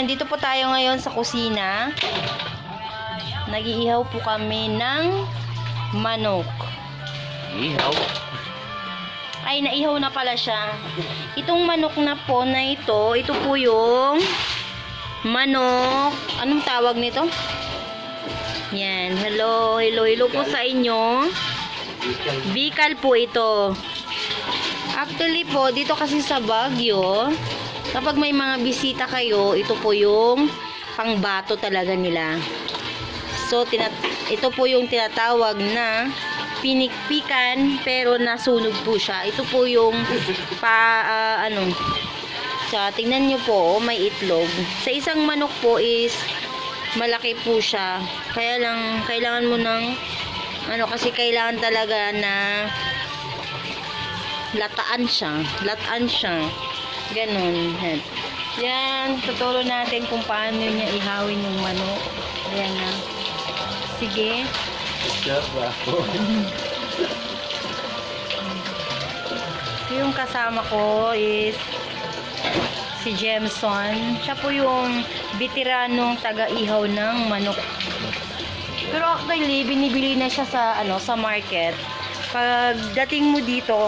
nandito po tayo ngayon sa kusina. Nag-iihaw po kami ng manok. Ihaw? Ay, naihaw na pala siya. Itong manok na po na ito po yung manok. Anong tawag nito? Yan. Hello po sa inyo. Bicol po ito. Actually po, dito kasi sa Baguio, kapag may mga bisita kayo, ito po yung pangbato talaga nila. So, ito po yung tinatawag na pinikpikan, pero nasunog po siya. Ito po yung tingnan nyo po, may itlog. Sa isang manok po is malaki po siya. Kaya lang, kailangan mo ng kasi kailangan talaga na lataan siya. Ganun. Yan, tuturo natin kung paano niya ihawin yung manok. Ayan na. Sige. Yung kasama ko is si Jemson. Siya po yung veteranong taga-ihaw ng manok. Pero actually, binibili na siya sa market. Pagdating mo dito,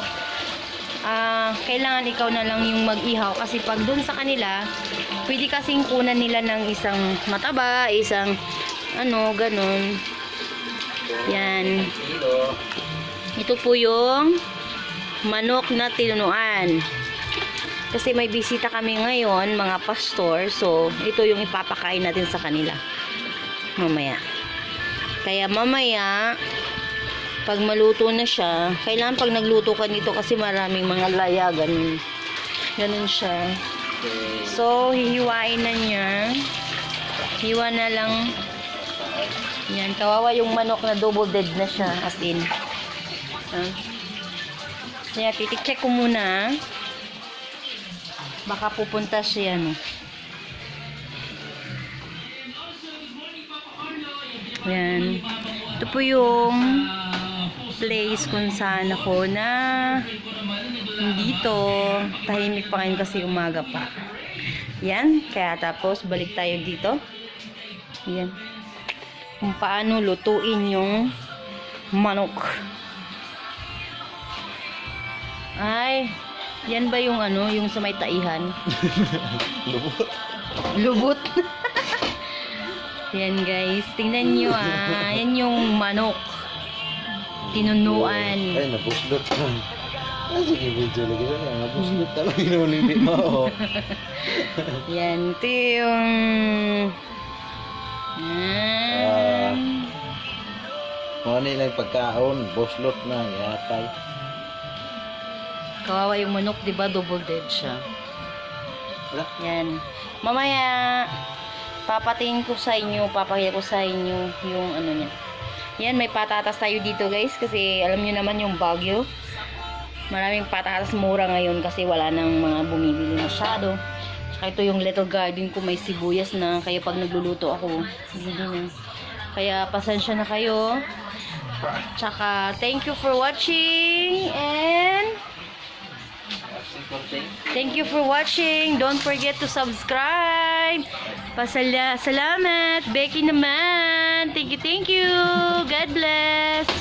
kailangan ikaw na lang yung mag-ihaw kasi pag dun sa kanila, pwede kasing kunan nila ng isang mataba, isang ganun. Yan. Ito po yung manok na tinunuan. Kasi may bisita kami ngayon, mga pastor. So, ito yung ipapakain natin sa kanila. Mamaya. Kaya mamaya, pag maluto na siya, kailangan pag nagluto ka nito kasi maraming mga layagan. Ganun siya. So, hihiwain na niya. Hiwa na lang. Yan, kawawa yung manok na double dead na siya, as in. Kaya titik-check ko muna. Baka pupunta siya, no. Yan. Ito po yung place kung saan ako na dito. Tahimik pa ngayon kasi umaga pa. Yan. Kaya tapos balik tayo dito. Yan. Kung paano lutuin yung manok. Ay, yan ba yung yung sa may taihan? Lubot. Lubot. Yan guys, tingnan nyo yan yung manok. Tinunuan. Ay, nabuslot na. Sige, video lagi na. Nabuslot na lang yun. Hindi mo. Yan, ito yung Mga nila yung pagkaon, buslot na, yatay. kawawa yung manok, diba? Double dead siya. Yan. Mamaya, papakita ko sa inyo yung niya. Yan, may patatas tayo dito guys, kasi alam nyo naman yung Baguio. Maraming patatas, mura ngayon kasi wala nang mga bumibili masyado. Tsaka ito yung little garden ko, may sibuyas na, kaya pag nagluluto ako, hindi na. Kaya pasensya na kayo. Tsaka, thank you for watching, and thank you for watching. Don't forget to subscribe. Salamat. Becky naman. Thank you. God bless.